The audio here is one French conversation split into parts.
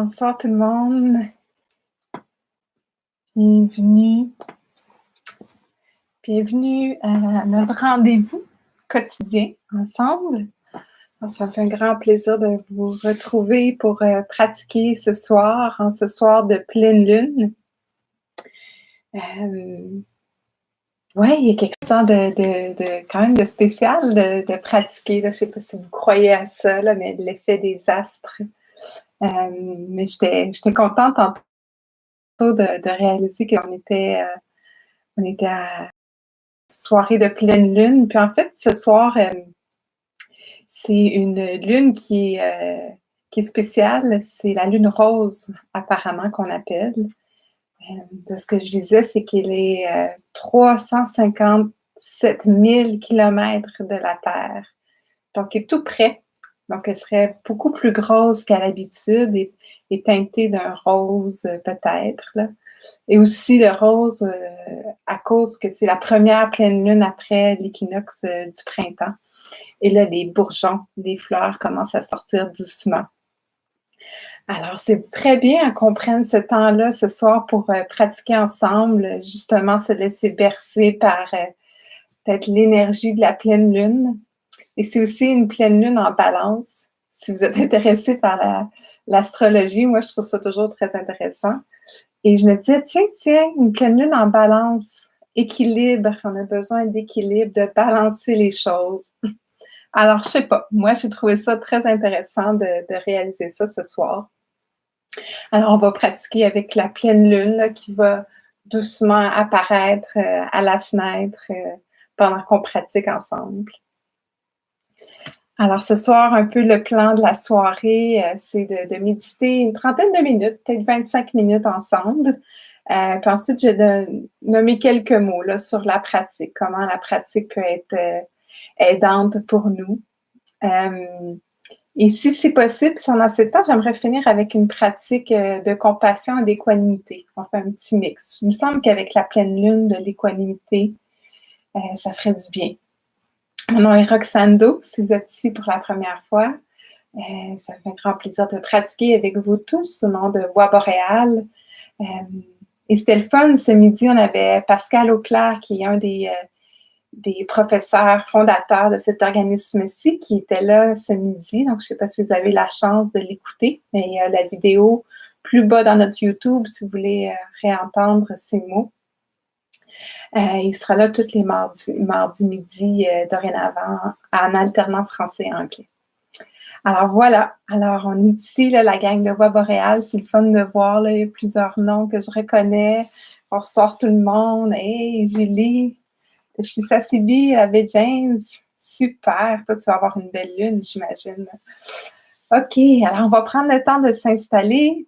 Bonsoir tout le monde. Bienvenue. Bienvenue à notre rendez-vous quotidien ensemble. Alors, ça me fait un grand plaisir de vous retrouver pour pratiquer ce soir, en ce soir de pleine lune. Oui, il y a quelque chose de quand même de spécial de pratiquer. Là. Je ne sais pas si vous croyez à ça, là, mais l'effet des astres. Mais j'étais contente de réaliser qu'on était à soirée de pleine lune. Puis en fait, ce soir, c'est une lune qui est spéciale. C'est la lune rose, apparemment, qu'on appelle. De ce que je lisais, c'est qu'elle est 357 000 kilomètres de la Terre. Donc, elle est tout près. Donc, elle serait beaucoup plus grosse qu'à l'habitude et teintée d'un rose, peut-être, là. Et aussi le rose, à cause que c'est la première pleine lune après l'équinoxe du printemps. Et là, les bourgeons, les fleurs commencent à sortir doucement. Alors, c'est très bien qu'on prenne ce temps-là ce soir pour pratiquer ensemble, justement se laisser bercer par peut-être l'énergie de la pleine lune. Et c'est aussi une pleine lune en balance. Si vous êtes intéressé par l'astrologie, moi, je trouve ça toujours très intéressant. Et je me disais, tiens, une pleine lune en balance, équilibre, on a besoin d'équilibre, de balancer les choses. Alors, je sais pas, moi, j'ai trouvé ça très intéressant de réaliser ça ce soir. Alors, on va pratiquer avec la pleine lune là, qui va doucement apparaître à la fenêtre pendant qu'on pratique ensemble. Alors, ce soir, un peu le plan de la soirée, c'est de méditer une trentaine de minutes, peut-être 25 minutes ensemble. Puis ensuite, je vais nommer quelques mots là, sur la pratique, comment la pratique peut être aidante pour nous. Et si c'est possible, si on a assez de temps, j'aimerais finir avec une pratique de compassion et d'équanimité. On fait un petit mix. Il me semble qu'avec la pleine lune de l'équanimité, ça ferait du bien. Mon nom est Roxane Do, si vous êtes ici pour la première fois. Ça me fait un grand plaisir de pratiquer avec vous tous au nom de Voix boréale. Et c'était le fun, ce midi, on avait Pascal Auclair, qui est un des professeurs fondateurs de cet organisme-ci, qui était là ce midi. Donc, je ne sais pas si vous avez la chance de l'écouter, mais il y a la vidéo plus bas dans notre YouTube si vous voulez réentendre ces mots. Il sera là tous les mardis midi dorénavant en alternant français et anglais. Alors voilà, alors on est ici, là, la gang de Voix boréale, c'est le fun de voir, là, il y a plusieurs noms que je reconnais. On ressort tout le monde. Hey, Julie, je suis Sassibi, avec James, super, toi tu vas avoir une belle lune, j'imagine. OK, alors on va prendre le temps de s'installer.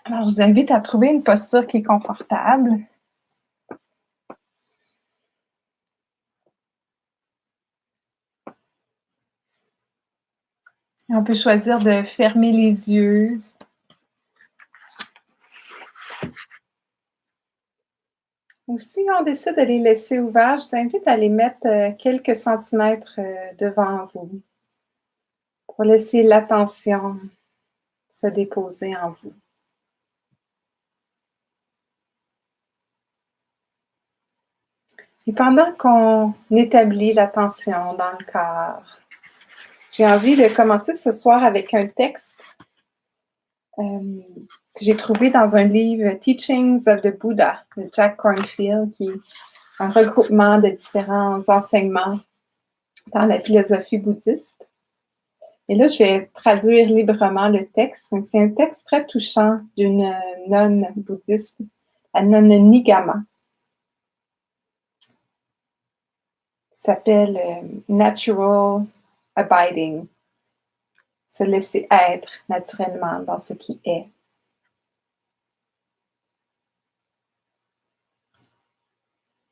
Alors je vous invite à trouver une posture qui est confortable. Et on peut choisir de fermer les yeux. Ou si on décide de les laisser ouverts, je vous invite à les mettre quelques centimètres devant vous pour laisser l'attention se déposer en vous. Et pendant qu'on établit l'attention dans le corps, j'ai envie de commencer ce soir avec un texte que j'ai trouvé dans un livre Teachings of the Buddha de Jack Kornfield, qui est un regroupement de différents enseignements dans la philosophie bouddhiste. Et là, je vais traduire librement le texte. C'est un texte très touchant d'une nonne bouddhiste, la nonne Nigama. Il s'appelle Natural Abiding. Se laisser être naturellement dans ce qui est.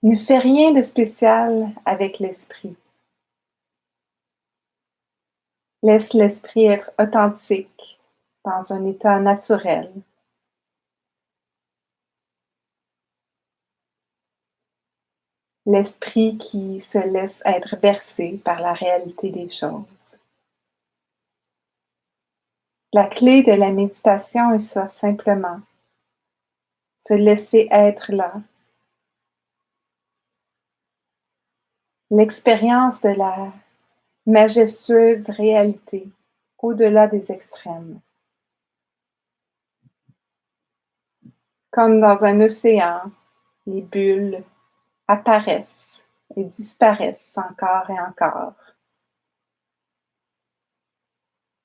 Ne fais rien de spécial avec l'esprit. Laisse l'esprit être authentique dans un état naturel. L'esprit qui se laisse être bercé par la réalité des choses. La clé de la méditation est ça, simplement. Se laisser être là. L'expérience de la majestueuse réalité au-delà des extrêmes. Comme dans un océan, les bulles apparaissent et disparaissent encore et encore.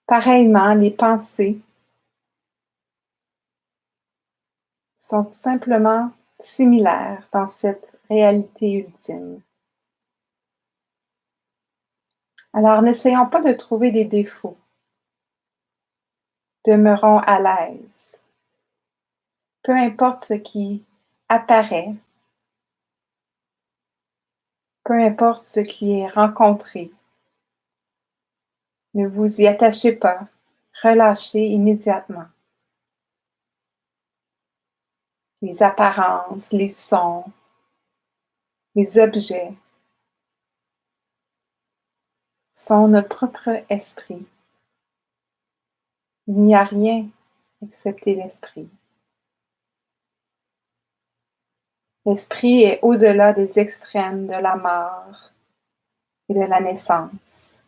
Pareillement, les pensées sont simplement similaires dans cette réalité ultime. Alors, n'essayons pas de trouver des défauts. Demeurons à l'aise. Peu importe ce qui apparaît, peu importe ce qui est rencontré, ne vous y attachez pas, relâchez immédiatement. Les apparences, les sons, les objets sont notre propre esprit. Il n'y a rien excepté l'esprit. L'esprit est au-delà des extrêmes de la mort et de la naissance.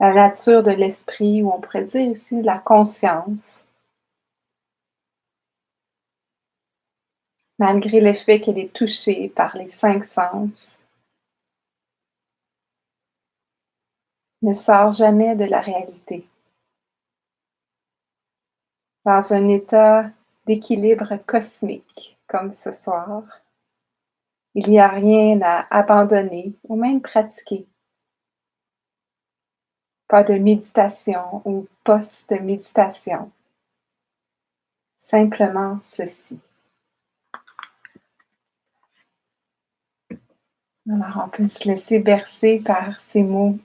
La nature de l'esprit, ou on pourrait dire ici la conscience, malgré le fait qu'elle est touchée par les 5 sens, ne sort jamais de la réalité. Dans un état d'équilibre cosmique, comme ce soir, il n'y a rien à abandonner ou même pratiquer. Pas de méditation ou post-méditation. Simplement ceci. Alors, on peut se laisser bercer par ces mots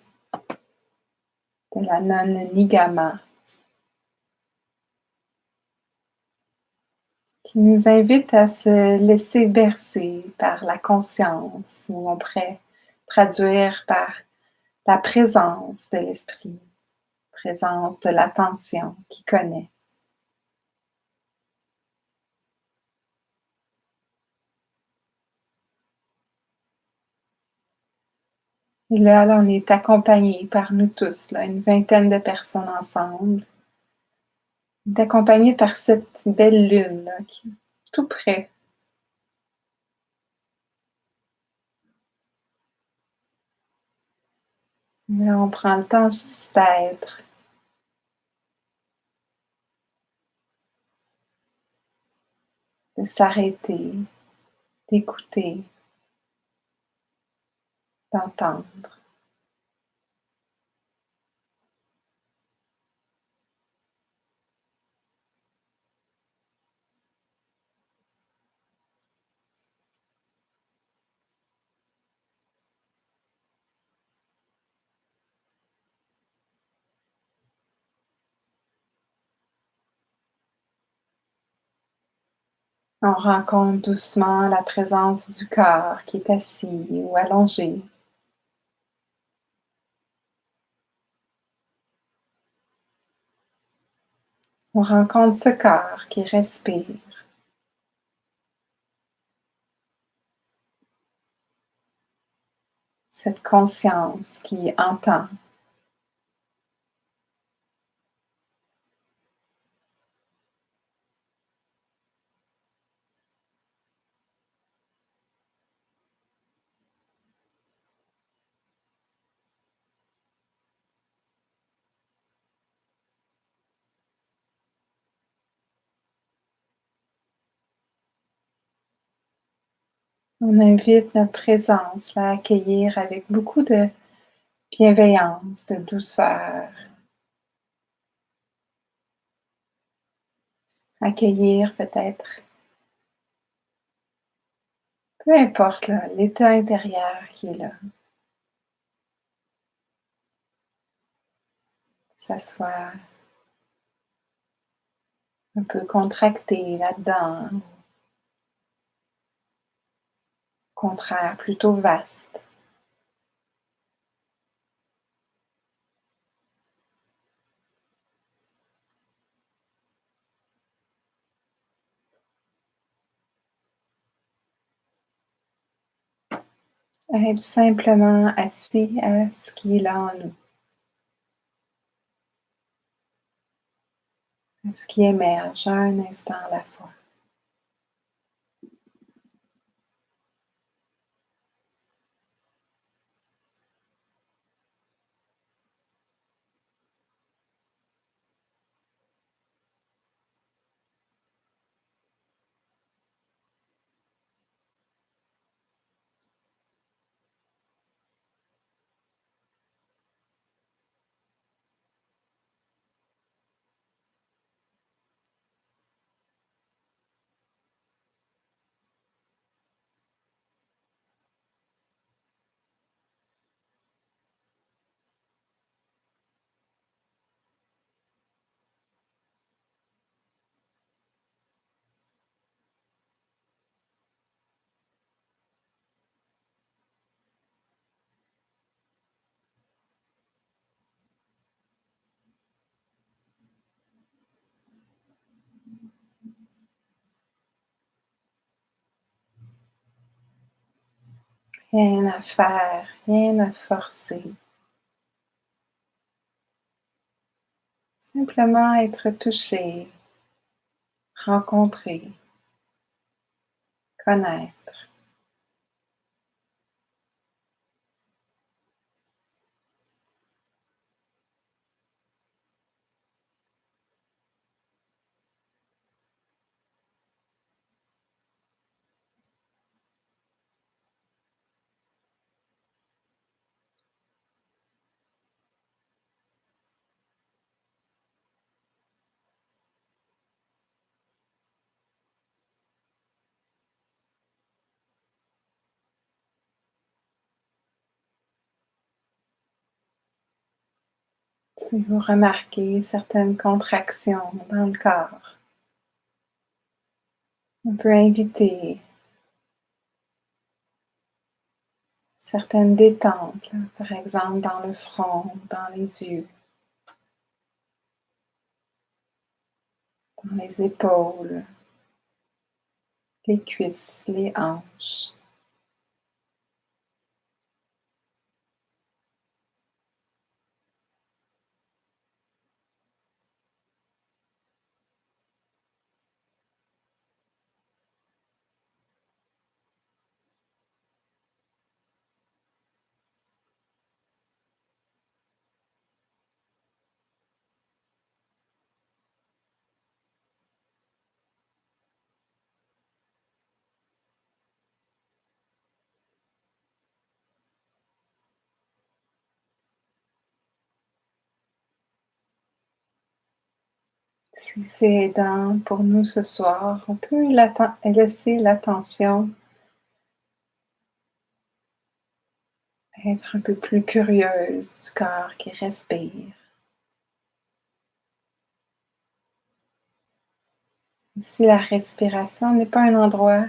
de la nonne Nigama, qui nous invite à se laisser bercer par la conscience, ou on pourrait traduire par la présence de l'esprit, présence de l'attention qui connaît. Et là, on est accompagné par nous tous, là, une vingtaine de personnes ensemble. On est accompagné par cette belle lune là, qui est tout près. Et là, on prend le temps juste d'être. De s'arrêter, d'écouter, d'entendre. On rencontre doucement la présence du corps qui est assis ou allongé. On rencontre ce corps qui respire. Cette conscience qui entend. On invite notre présence à accueillir avec beaucoup de bienveillance, de douceur. Accueillir peut-être, peu importe l'état intérieur qui est là. Que ça soit un peu contracté là-dedans, au contraire, plutôt vaste. Être simplement assis à ce qui est là en nous, à ce qui émerge un instant à la fois. Rien à faire, rien à forcer. Simplement être touché, rencontrer, connaître. Si vous remarquez certaines contractions dans le corps, on peut inviter certaines détentes, là, par exemple dans le front, dans les yeux, dans les épaules, les cuisses, les hanches. Si c'est aidant pour nous ce soir, on peut laisser l'attention être un peu plus curieuse du corps qui respire. Si la respiration n'est pas un endroit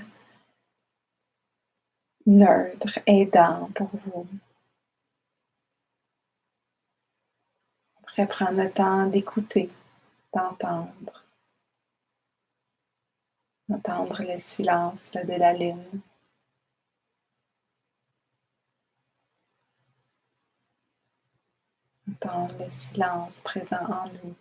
neutre, aidant pour vous, on pourrait prendre le temps d'écouter, d'entendre, entendre le silence là, de la lune, entendre le silence présent en nous.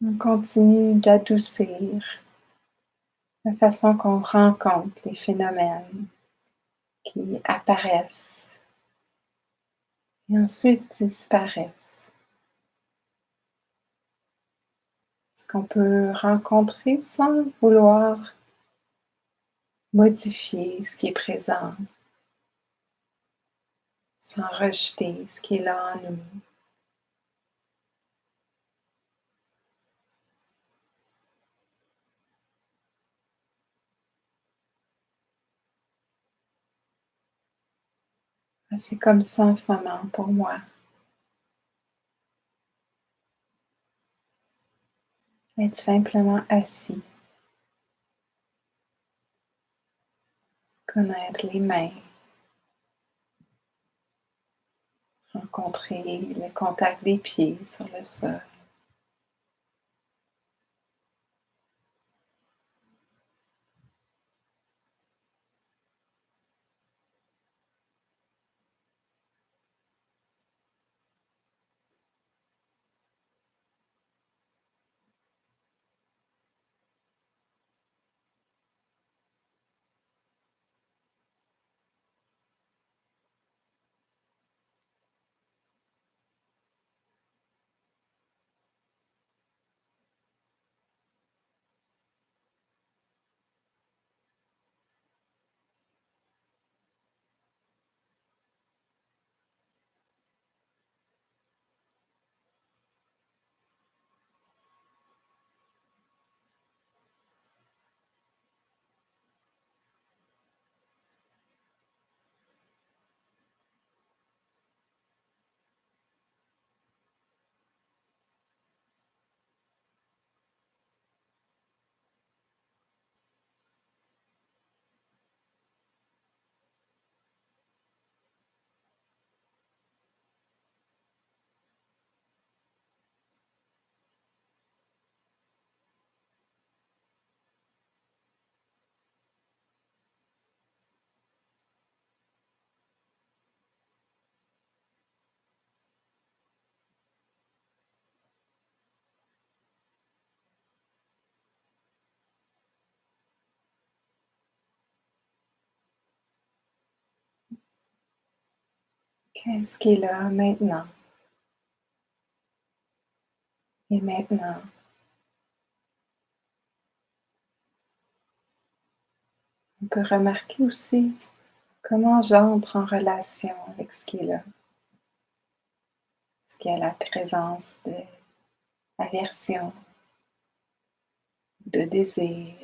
On continue d'adoucir la façon qu'on rencontre les phénomènes qui apparaissent et ensuite disparaissent. Ce qu'on peut rencontrer sans vouloir modifier ce qui est présent, sans rejeter ce qui est là en nous. C'est comme ça en ce moment pour moi. Être simplement assis, connaître les mains, rencontrer le contact des pieds sur le sol. Qu'est-ce qui est là maintenant? Et maintenant, on peut remarquer aussi comment j'entre en relation avec ce qui est là. Est-ce qu'il y a la présence de aversion, de désir,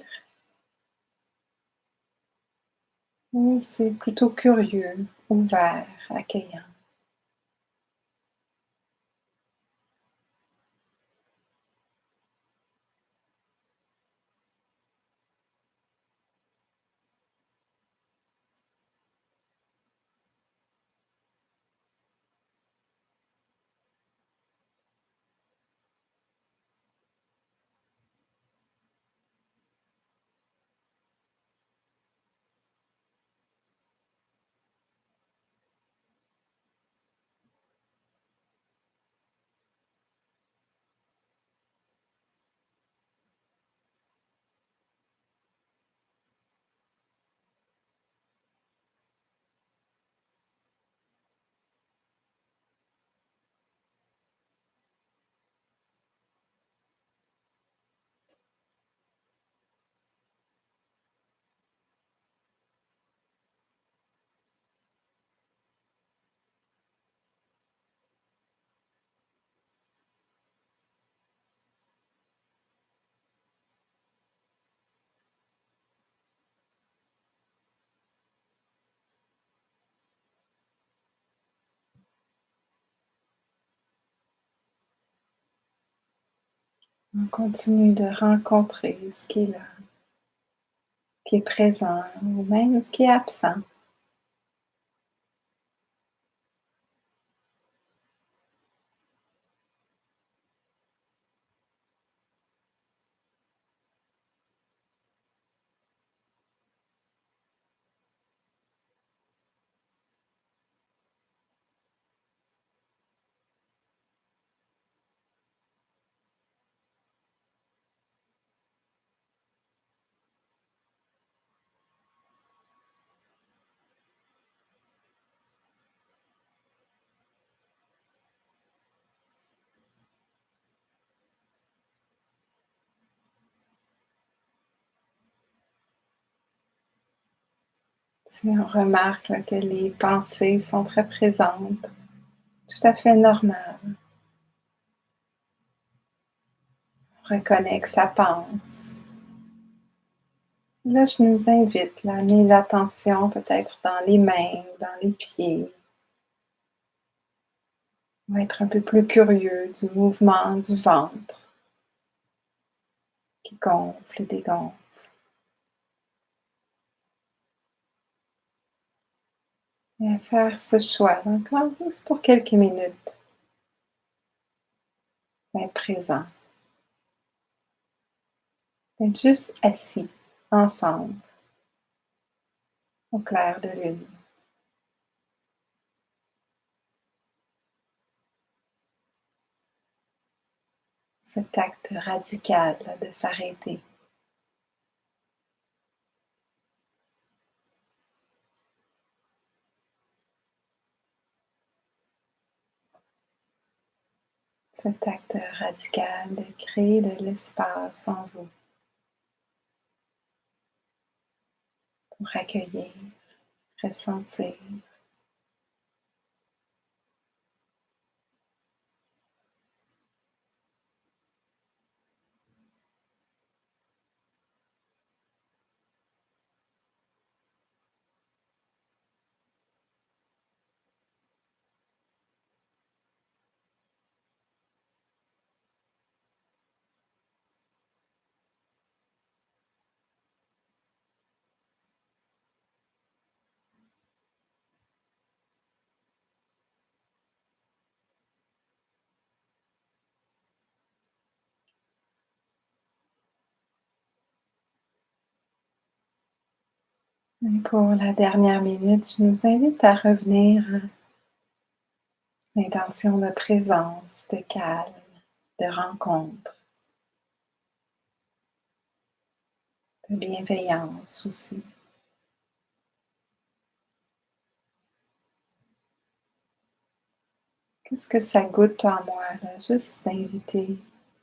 ou c'est plutôt curieux, ouvert, accueillant? On continue de rencontrer ce qui est là, qui est présent, ou même ce qui est absent. Si on remarque là, que les pensées sont très présentes, tout à fait normal. On reconnaît que ça pense. Là, je nous invite là, à amener l'attention peut-être dans les mains, dans les pieds. On va être un peu plus curieux du mouvement du ventre qui gonfle et dégonfle. Et à faire ce choix, encore juste pour quelques minutes, d'être présent, d'être juste assis ensemble au clair de lune. Cet acte radical là, de s'arrêter. Cet acte radical de créer de l'espace en vous pour accueillir, ressentir. Et pour la dernière minute, je nous invite à revenir à l'intention de présence, de calme, de rencontre, de bienveillance aussi. Qu'est-ce que ça goûte en moi, là? Juste d'inviter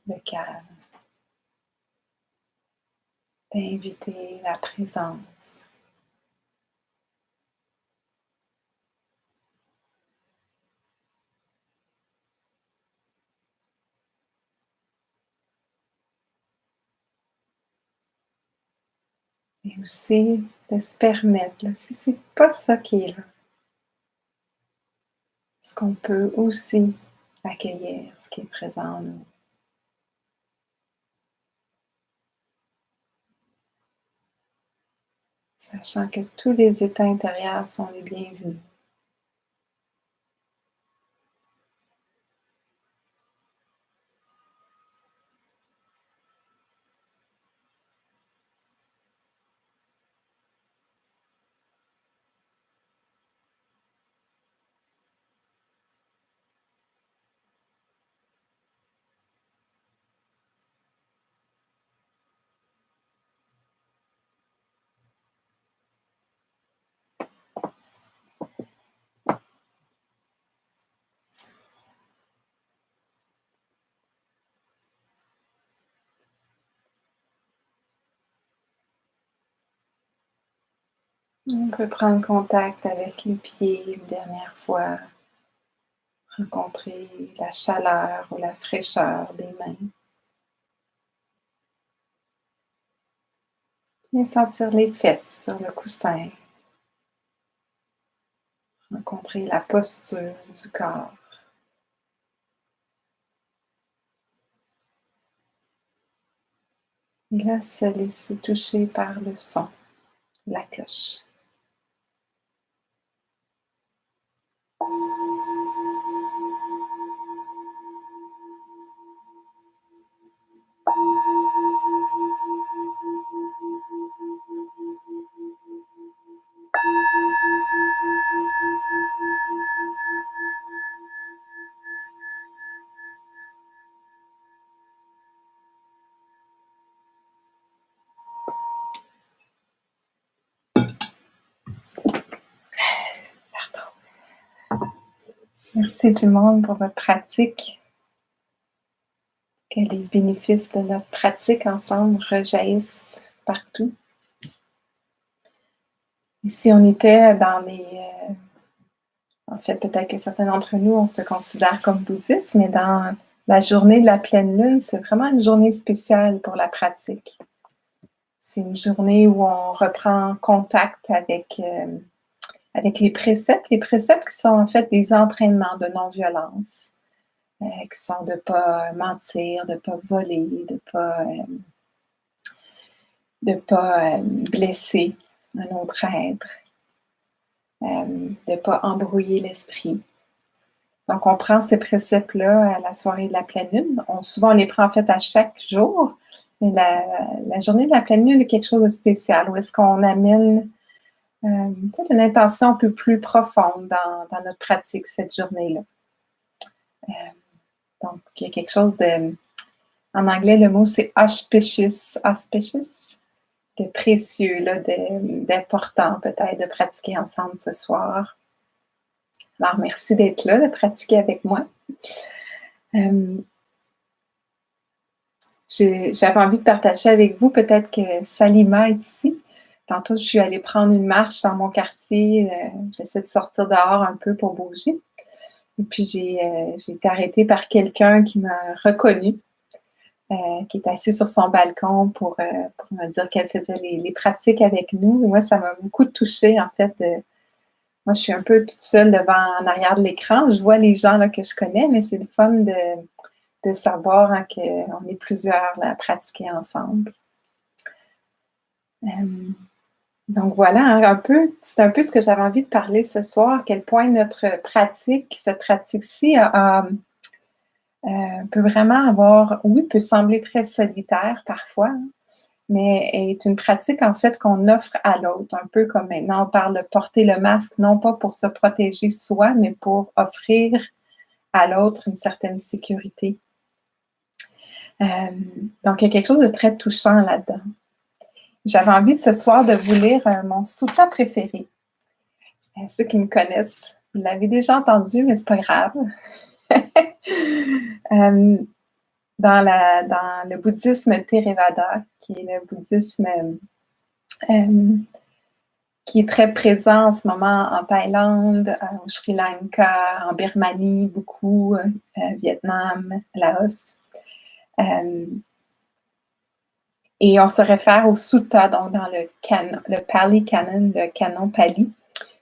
le calme, d'inviter la présence. Et aussi de se permettre, là, si c'est pas ça qui est là, est-ce qu'on peut aussi accueillir ce qui est présent en nous? Sachant que tous les états intérieurs sont les bienvenus. On peut prendre contact avec les pieds une dernière fois, rencontrer la chaleur ou la fraîcheur des mains. Bien sentir les fesses sur le coussin, rencontrer la posture du corps. Et là, se laisser toucher par le son de la cloche. Pardon. Merci tout le monde pour votre pratique. Que les bénéfices de notre pratique ensemble rejaillissent partout. Si on était dans en fait, peut-être que certains d'entre nous, on se considère comme bouddhistes, mais dans la journée de la pleine lune, c'est vraiment une journée spéciale pour la pratique. C'est une journée où on reprend contact avec les préceptes qui sont en fait des entraînements de non-violence, qui sont de ne pas mentir, de ne pas voler, de ne pas blesser un autre être, de ne pas embrouiller l'esprit. Donc, on prend ces préceptes-là à la soirée de la pleine lune. Souvent, on les prend en fait à chaque jour. Mais la journée de la pleine lune est quelque chose de spécial, où est-ce qu'on amène peut-être une intention un peu plus profonde dans notre pratique cette journée-là. Donc, il y a quelque chose en anglais, le mot c'est auspicious, de précieux, d'important peut-être de pratiquer ensemble ce soir. Alors, merci d'être là, de pratiquer avec moi. J'avais envie de partager avec vous, peut-être que Salima est ici. Tantôt, je suis allée prendre une marche dans mon quartier. J'essaie de sortir dehors un peu pour bouger. Et puis, j'ai été arrêtée par quelqu'un qui m'a reconnue, qui est assis sur son balcon pour me dire qu'elle faisait les pratiques avec nous. Et moi, ça m'a beaucoup touchée, en fait. Moi, je suis un peu toute seule en arrière de l'écran. Je vois les gens là, que je connais, mais c'est le fun de savoir qu'on est plusieurs là, à pratiquer ensemble. Donc voilà, c'est un peu ce que j'avais envie de parler ce soir, à quel point notre pratique, cette pratique-ci peut vraiment peut sembler très solitaire parfois, mais est une pratique en fait qu'on offre à l'autre, un peu comme maintenant on parle de porter le masque, non pas pour se protéger soi, mais pour offrir à l'autre une certaine sécurité. Donc, il y a quelque chose de très touchant là-dedans. J'avais envie ce soir de vous lire mon sutta préféré. Ceux qui me connaissent, vous l'avez déjà entendu, mais c'est pas grave. Dans le bouddhisme Theravada, qui est le bouddhisme qui est très présent en ce moment en Thaïlande, au Sri Lanka, en Birmanie, beaucoup, Vietnam, Laos. Et on se réfère au sutta, donc dans le Pali Canon, le canon Pali.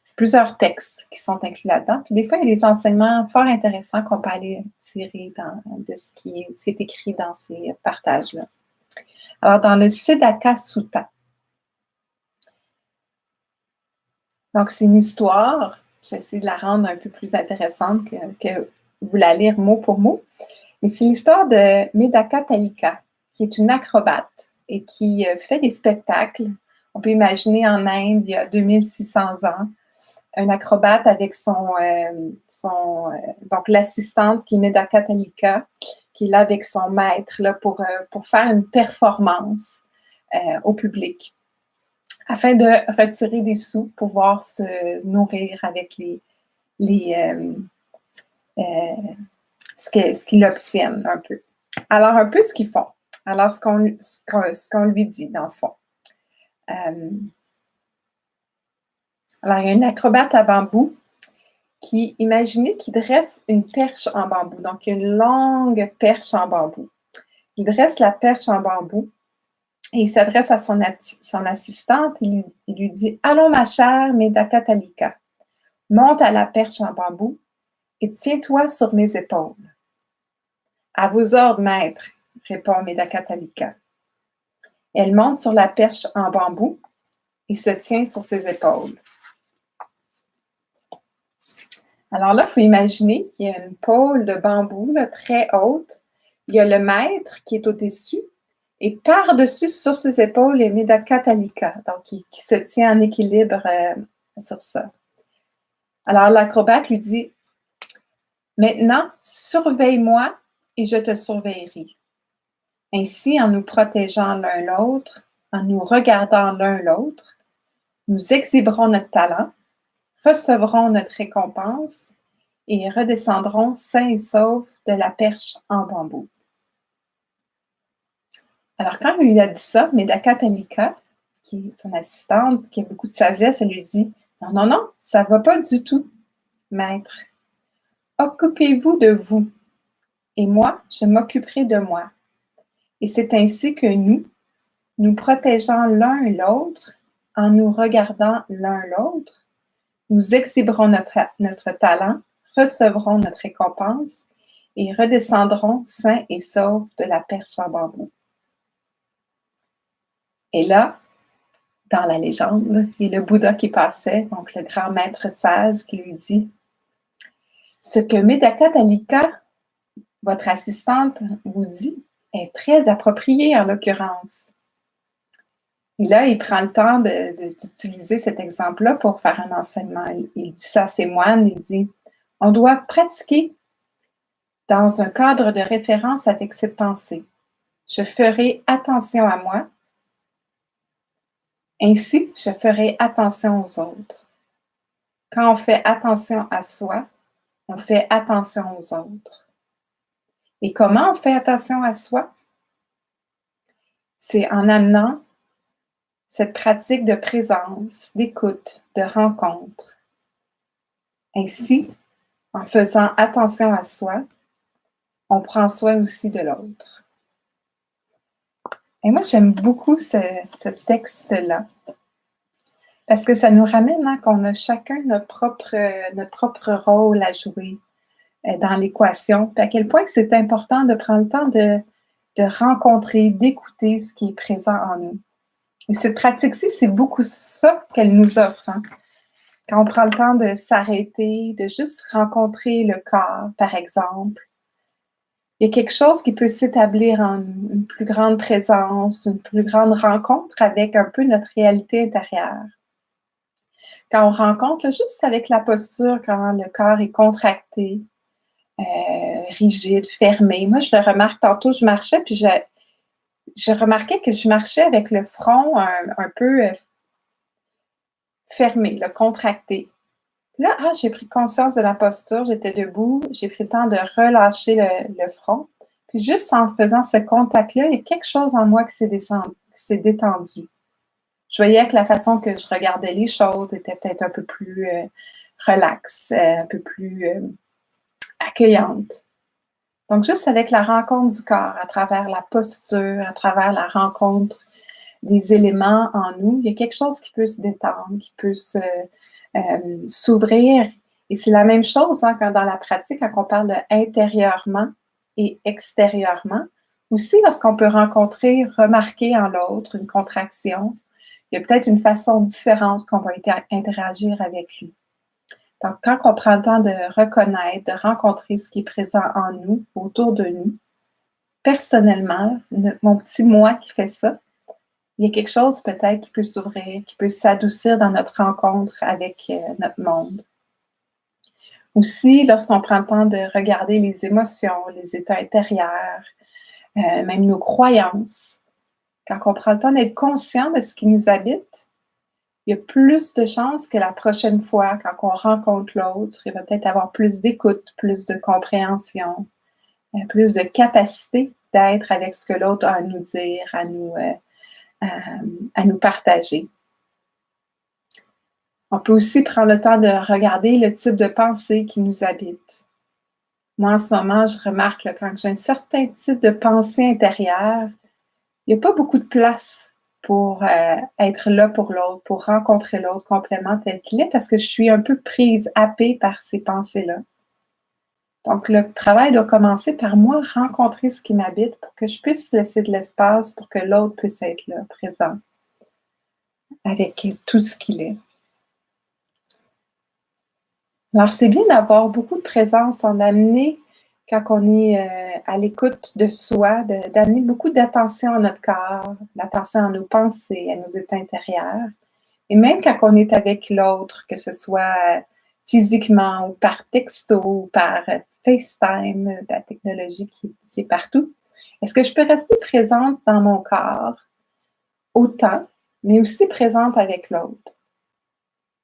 C'est plusieurs textes qui sont inclus là-dedans. Puis des fois, il y a des enseignements fort intéressants qu'on peut aller tirer de ce qui est écrit dans ces partages-là. Alors, dans le Siddhaka Sutta, donc c'est une histoire, j'essaie de la rendre un peu plus intéressante que vous la lire mot pour mot, mais c'est l'histoire de Medaka Talika, qui est une acrobate et qui fait des spectacles. On peut imaginer en Inde, il y a 2600 ans, un acrobate avec donc l'assistante qui est Medaka Talika, qui est là avec son maître là, pour faire une performance au public, afin de retirer des sous, pour pouvoir se nourrir avec ce qu'ils obtiennent un peu. Alors, un peu ce qu'ils font. Alors, ce qu'on lui dit, dans le fond. Alors, il y a une acrobate à bambou imaginez qu'il dresse une perche en bambou. Donc, il y a une longue perche en bambou. Il dresse la perche en bambou et il s'adresse à son assistante et il lui dit « Allons, ma chère Medaka Talika, monte à la perche en bambou et tiens-toi sur mes épaules. » « À vos ordres, maître, répond Medaka Talika. Elle monte sur la perche en bambou et se tient sur ses épaules. Alors là, il faut imaginer qu'il y a une pôle de bambou là, très haute. Il y a le maître qui est au-dessus et par-dessus, sur ses épaules, il y a Medaka Talika, donc qui se tient en équilibre sur ça. Alors l'acrobate lui dit « Maintenant, surveille-moi et je te surveillerai. Ainsi, en nous protégeant l'un l'autre, en nous regardant l'un l'autre, nous exhiberons notre talent, recevrons notre récompense et redescendrons sains et saufs de la perche en bambou. » Alors, quand il lui a dit ça, Medaka Talika, qui est son assistante, qui a beaucoup de sagesse, elle lui dit: « Non, non, non, ça ne va pas du tout, maître. Occupez-vous de vous, et moi, je m'occuperai de moi. Et c'est ainsi que nous protégeant l'un et l'autre, en nous regardant l'un l'autre, nous exhiberons notre talent, recevrons notre récompense et redescendrons sains et saufs de la perche en bambou. » Et là, dans la légende, il y a le Bouddha qui passait, donc le grand maître sage qui lui dit: « Ce que Medaka Dalika, votre assistante, vous dit est très approprié en l'occurrence. » Et là, il prend le temps d'utiliser cet exemple-là pour faire un enseignement. Il dit ça à ses moines, il dit: « On doit pratiquer dans un cadre de référence avec cette pensée. Je ferai attention à moi, ainsi je ferai attention aux autres. Quand on fait attention à soi, on fait attention aux autres. Et comment on fait attention à soi? C'est en amenant cette pratique de présence, d'écoute, de rencontre. Ainsi, en faisant attention à soi, on prend soin aussi de l'autre. » Et moi, j'aime beaucoup ce texte-là, parce que ça nous ramène qu'on a chacun notre propre rôle à jouer dans l'équation, puis à quel point c'est important de prendre le temps de rencontrer, d'écouter ce qui est présent en nous. Et cette pratique-ci, c'est beaucoup ça qu'elle nous offre. Quand on prend le temps de s'arrêter, de juste rencontrer le corps, par exemple, il y a quelque chose qui peut s'établir en une plus grande présence, une plus grande rencontre avec un peu notre réalité intérieure. Quand on rencontre, juste avec la posture, quand le corps est contracté, rigide, fermé. Moi, je le remarque tantôt, je marchais, puis je remarquais que je marchais avec le front un peu fermé, contracté. Là, j'ai pris conscience de ma posture, j'étais debout, j'ai pris le temps de relâcher le front. Puis juste en faisant ce contact-là, il y a quelque chose en moi qui s'est détendu. Je voyais que la façon que je regardais les choses était peut-être un peu plus relaxe, un peu plus accueillante. Donc, juste avec la rencontre du corps, à travers la posture, à travers la rencontre des éléments en nous, il y a quelque chose qui peut se détendre, qui peut s'ouvrir. Et c'est la même chose quand dans la pratique, quand on parle de intérieurement et extérieurement. Aussi, lorsqu'on peut remarquer en l'autre une contraction, il y a peut-être une façon différente qu'on va interagir avec lui. Donc, quand on prend le temps de reconnaître, de rencontrer ce qui est présent en nous, autour de nous, personnellement, mon petit moi qui fait ça, il y a quelque chose peut-être qui peut s'ouvrir, qui peut s'adoucir dans notre rencontre avec notre monde. Aussi, lorsqu'on prend le temps de regarder les émotions, les états intérieurs, même nos croyances, quand on prend le temps d'être conscient de ce qui nous habite, il y a plus de chances que la prochaine fois, quand on rencontre l'autre, il va peut-être avoir plus d'écoute, plus de compréhension, plus de capacité d'être avec ce que l'autre a à nous dire, à nous partager. On peut aussi prendre le temps de regarder le type de pensée qui nous habite. Moi, en ce moment, je remarque quand j'ai un certain type de pensée intérieure, il n'y a pas beaucoup de place pour être là pour l'autre, pour rencontrer l'autre complètement tel qu'il est, parce que je suis un peu prise, happée par ces pensées-là. Donc, le travail doit commencer par moi rencontrer ce qui m'habite pour que je puisse laisser de l'espace pour que l'autre puisse être là, présent, avec tout ce qu'il est. Alors, c'est bien d'avoir beaucoup de présence, en amener, quand on est à l'écoute de soi, d'amener beaucoup d'attention à notre corps, d'attention à nos pensées, à nos états intérieurs. Et même quand on est avec l'autre, que ce soit physiquement ou par texto ou par FaceTime, la technologie qui est partout, est-ce que je peux rester présente dans mon corps autant, mais aussi présente avec l'autre?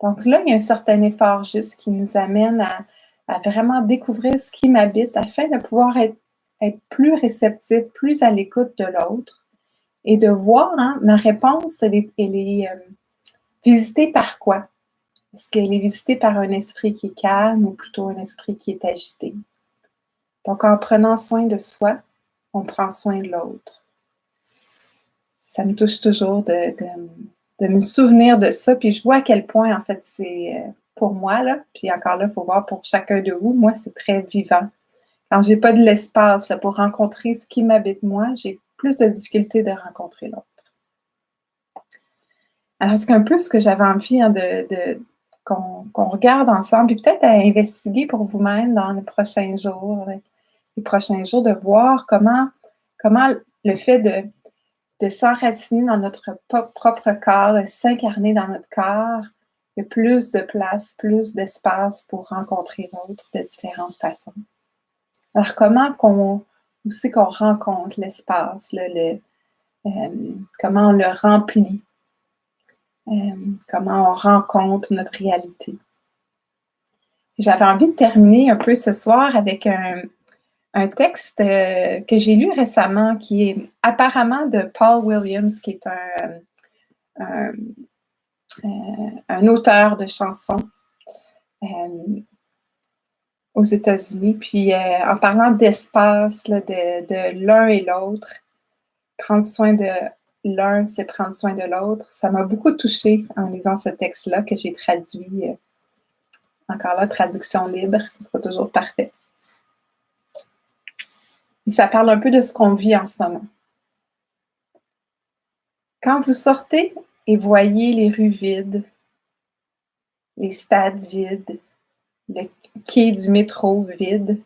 Donc là, il y a un certain effort juste qui nous amène à vraiment découvrir ce qui m'habite afin de pouvoir être plus réceptif, plus à l'écoute de l'autre et de voir, hein, ma réponse, elle est visitée par quoi? Est-ce qu'elle est visitée par un esprit qui est calme ou plutôt un esprit qui est agité? Donc, en prenant soin de soi, on prend soin de l'autre. Ça me touche toujours de me souvenir de ça, puis je vois à quel point, en fait, c'est pour moi, là, puis encore là, il faut voir pour chacun de vous, moi, c'est très vivant. Quand j'ai pas de l'espace là, pour rencontrer ce qui m'habite moi, j'ai plus de difficultés de rencontrer l'autre. Alors, c'est un peu ce que j'avais envie hein, qu'on regarde ensemble, puis peut-être à investiguer pour vous-même dans les prochains jours, de voir comment le fait de s'enraciner dans notre propre corps, de s'incarner dans notre corps, il y a plus de place, plus d'espace pour rencontrer l'autre de différentes façons. Alors, comment qu'on rencontre l'espace, comment on le remplit, comment on rencontre notre réalité. J'avais envie de terminer un peu ce soir avec un texte que j'ai lu récemment qui est apparemment de Paul Williams, qui est un auteur de chansons aux États-Unis. Puis en parlant d'espace, là, de l'un et l'autre, prendre soin de l'un, c'est prendre soin de l'autre. Ça m'a beaucoup touchée en lisant ce texte-là que j'ai traduit. Encore là, traduction libre, c'est pas toujours parfait. Et ça parle un peu de ce qu'on vit en ce moment. Quand vous sortez et voyez les rues vides, les stades vides, le quai du métro vide,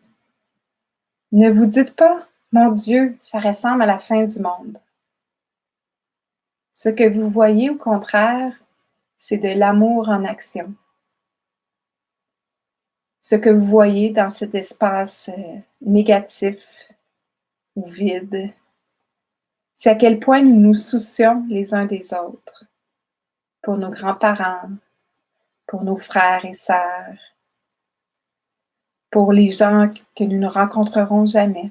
ne vous dites pas « Mon Dieu, ça ressemble à la fin du monde ». Ce que vous voyez, au contraire, c'est de l'amour en action. Ce que vous voyez dans cet espace négatif ou vide, c'est à quel point nous nous soucions les uns des autres, pour nos grands-parents, pour nos frères et sœurs, pour les gens que nous ne rencontrerons jamais.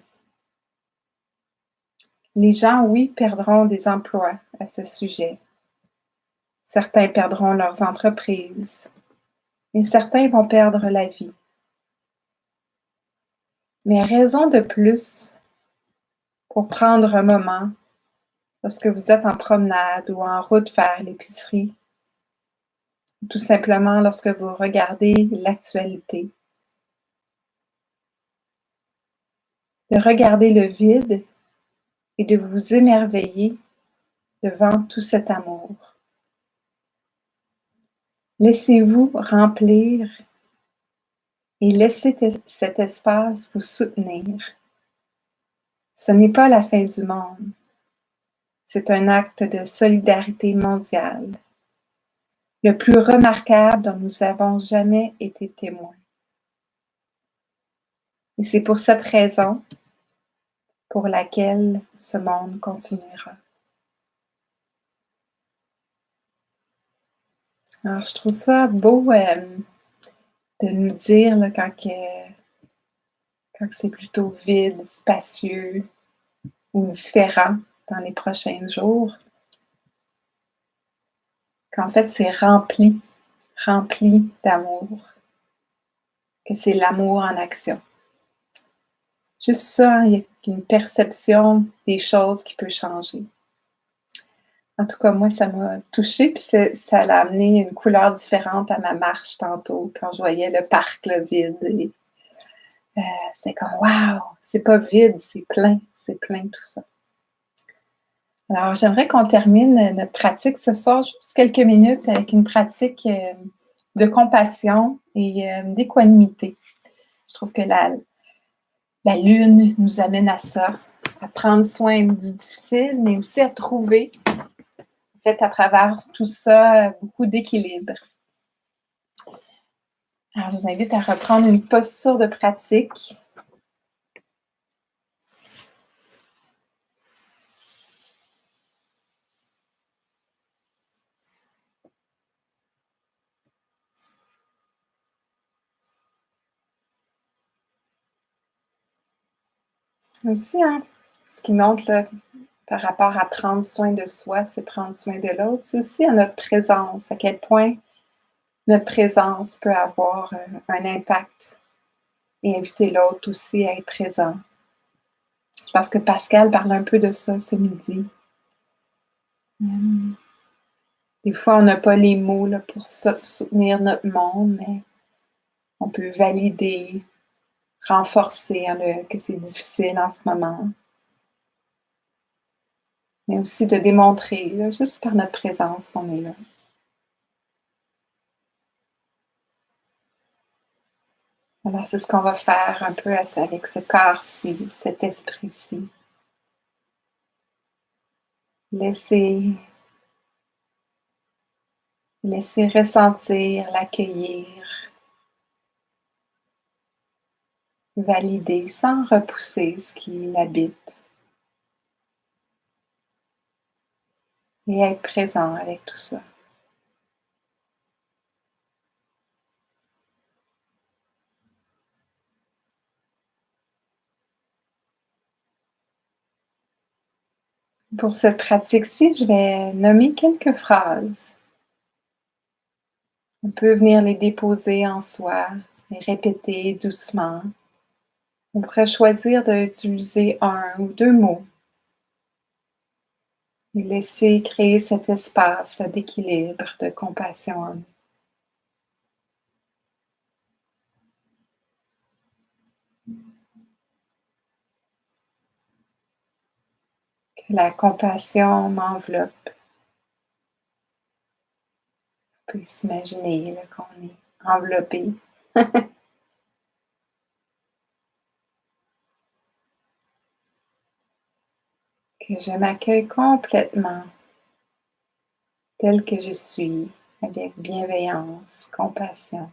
Les gens, oui, perdront des emplois à ce sujet. Certains perdront leurs entreprises et certains vont perdre la vie. Mais raison de plus pour prendre un moment lorsque vous êtes en promenade ou en route vers l'épicerie, ou tout simplement lorsque vous regardez l'actualité. De regarder le vide et de vous émerveiller devant tout cet amour. Laissez-vous remplir et laissez cet espace vous soutenir. Ce n'est pas la fin du monde. C'est un acte de solidarité mondiale, le plus remarquable dont nous avons jamais été témoins. Et c'est pour cette raison pour laquelle ce monde continuera. Alors, je trouve ça beau de nous dire là, quand c'est plutôt vide, spacieux ou différent dans les prochains jours, qu'en fait c'est rempli d'amour, que c'est l'amour en action. Juste ça, il y a une perception des choses qui peut changer. En tout cas, moi, ça m'a touchée, puis ça a amené une couleur différente à ma marche tantôt, quand je voyais le parc là, vide. Et, c'est comme, waouh, c'est pas vide, c'est plein tout ça. Alors, j'aimerais qu'on termine notre pratique ce soir, juste quelques minutes, avec une pratique de compassion et d'équanimité. Je trouve que la lune nous amène à ça, à prendre soin du difficile, mais aussi à trouver, en fait, à travers tout ça, beaucoup d'équilibre. Alors, je vous invite à reprendre une posture de pratique. Aussi, hein, ce qui montre là, par rapport à prendre soin de soi, c'est prendre soin de l'autre, c'est aussi à notre présence, à quel point notre présence peut avoir, un impact et inviter l'autre aussi à être présent. Je pense que Pascal parle un peu de ça ce midi. Mmh. Des fois, on n'a pas les mots là, pour soutenir notre monde, mais on peut valider, renforcer hein, que c'est difficile en ce moment, mais aussi de démontrer, là, juste par notre présence, qu'on est là. Alors, c'est ce qu'on va faire un peu avec ce corps-ci, cet esprit-ci. Laisser, laisser ressentir, l'accueillir, valider sans repousser ce qui l'habite et être présent avec tout ça. Pour cette pratique-ci, je vais nommer quelques phrases. On peut venir les déposer en soi et répéter doucement. On pourrait choisir d'utiliser un ou deux mots et laisser créer cet espace d'équilibre, de compassion. Que la compassion m'enveloppe. On peut s'imaginer là, qu'on est enveloppé. Que je m'accueille complètement tel que je suis, avec bienveillance, compassion.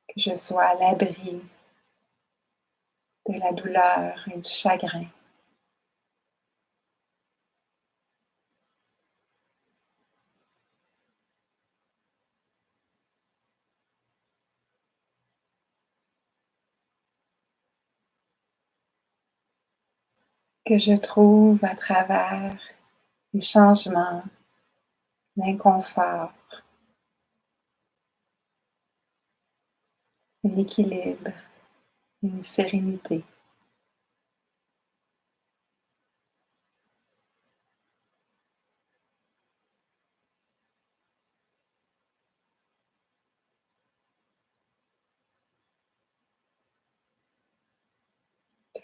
Que je sois à l'abri de la douleur et du chagrin. Que je trouve à travers les changements, l'inconfort, l'équilibre, une sérénité.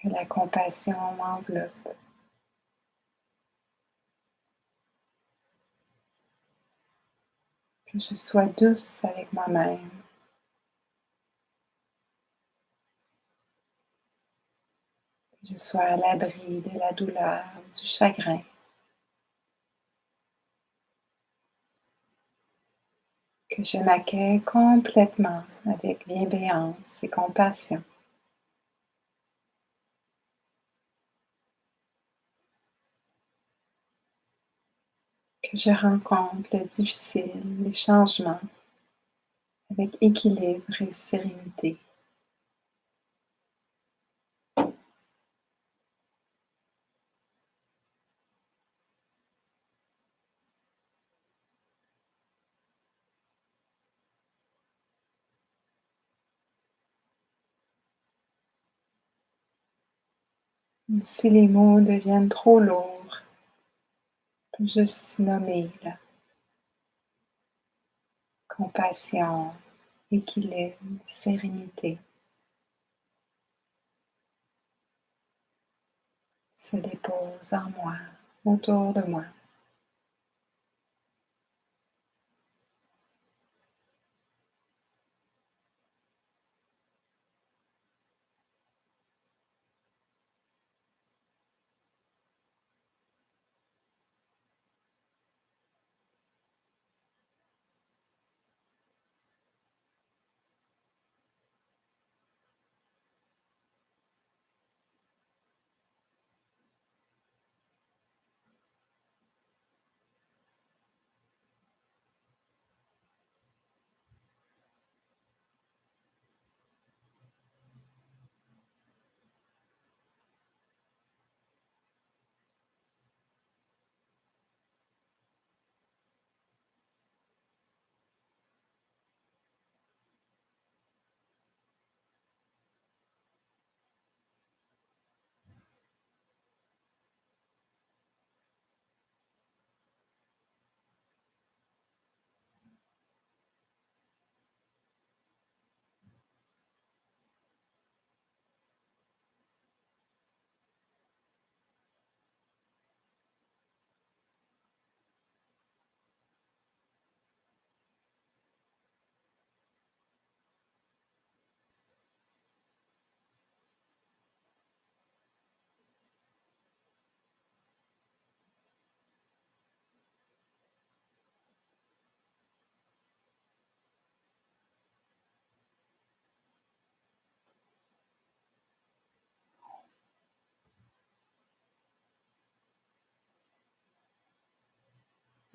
Que la compassion m'enveloppe. Que je sois douce avec moi-même. Que je sois à l'abri de la douleur, du chagrin. Que je m'accueille complètement avec bienveillance et compassion. Que je rencontre le difficile, les changements avec équilibre et sérénité. Si les mots deviennent trop lourds, je peux juste nommer là, compassion, équilibre, sérénité se dépose en moi, autour de moi.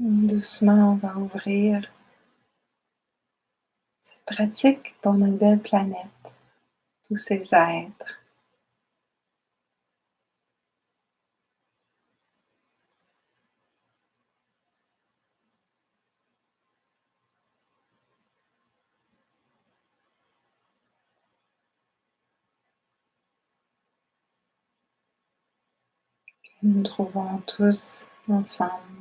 Doucement, on va ouvrir cette pratique pour notre belle planète, tous ces êtres. Nous trouvons tous ensemble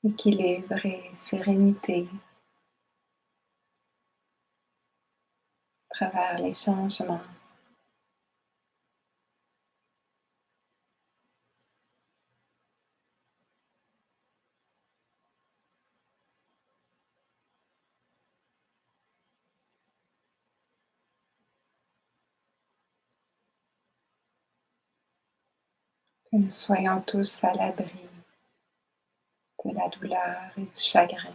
équilibre et sérénité à travers les changements. Que nous soyons tous à l'abri de la douleur et du chagrin.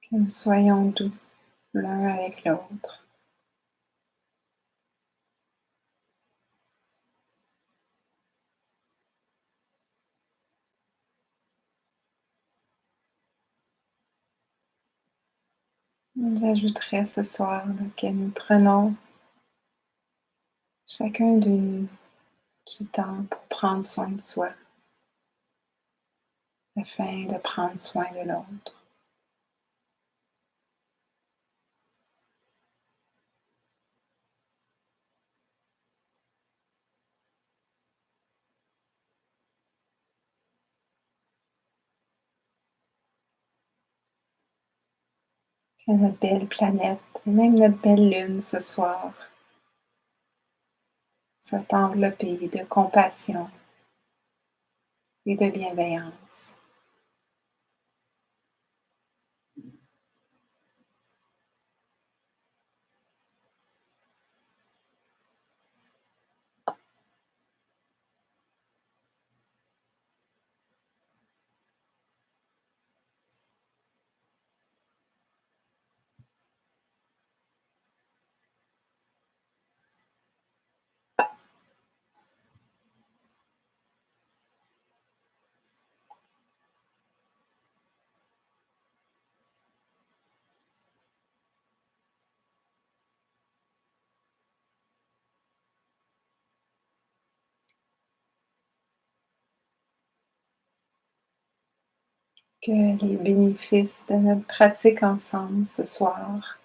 Que nous soyons doux l'un avec l'autre. J'ajouterais ce soir que nous prenons chacun de nous du temps pour prendre soin de soi, afin de prendre soin de l'autre. Que notre belle planète et même notre belle lune ce soir soit enveloppée de compassion et de bienveillance. Que les bénéfices de notre pratique ensemble ce soir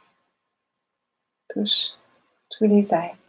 touchent tous les êtres.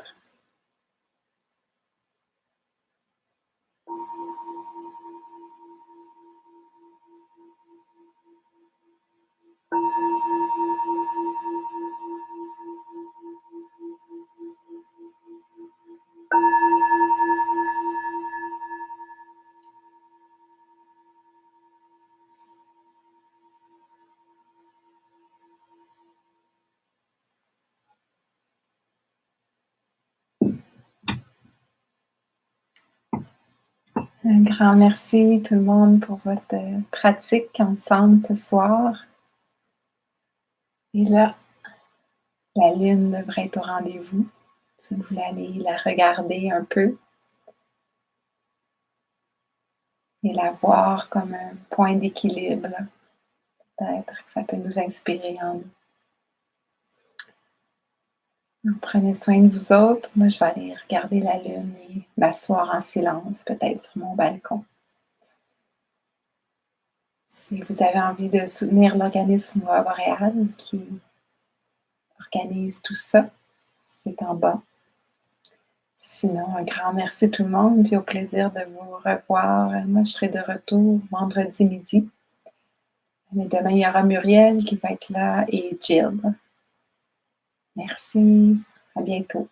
Un grand merci tout le monde pour votre pratique ensemble ce soir. Et là, la lune devrait être au rendez-vous. Si vous voulez aller la regarder un peu et la voir comme un point d'équilibre, peut-être que ça peut nous inspirer en nous. Donc, prenez soin de vous autres. Moi, je vais aller regarder la lune et m'asseoir en silence, peut-être sur mon balcon. Si vous avez envie de soutenir l'organisme Boréal qui organise tout ça, c'est en bas. Sinon, un grand merci tout le monde, puis au plaisir de vous revoir. Moi, je serai de retour vendredi midi. Mais demain, il y aura Muriel qui va être là et Jill. Merci, à bientôt.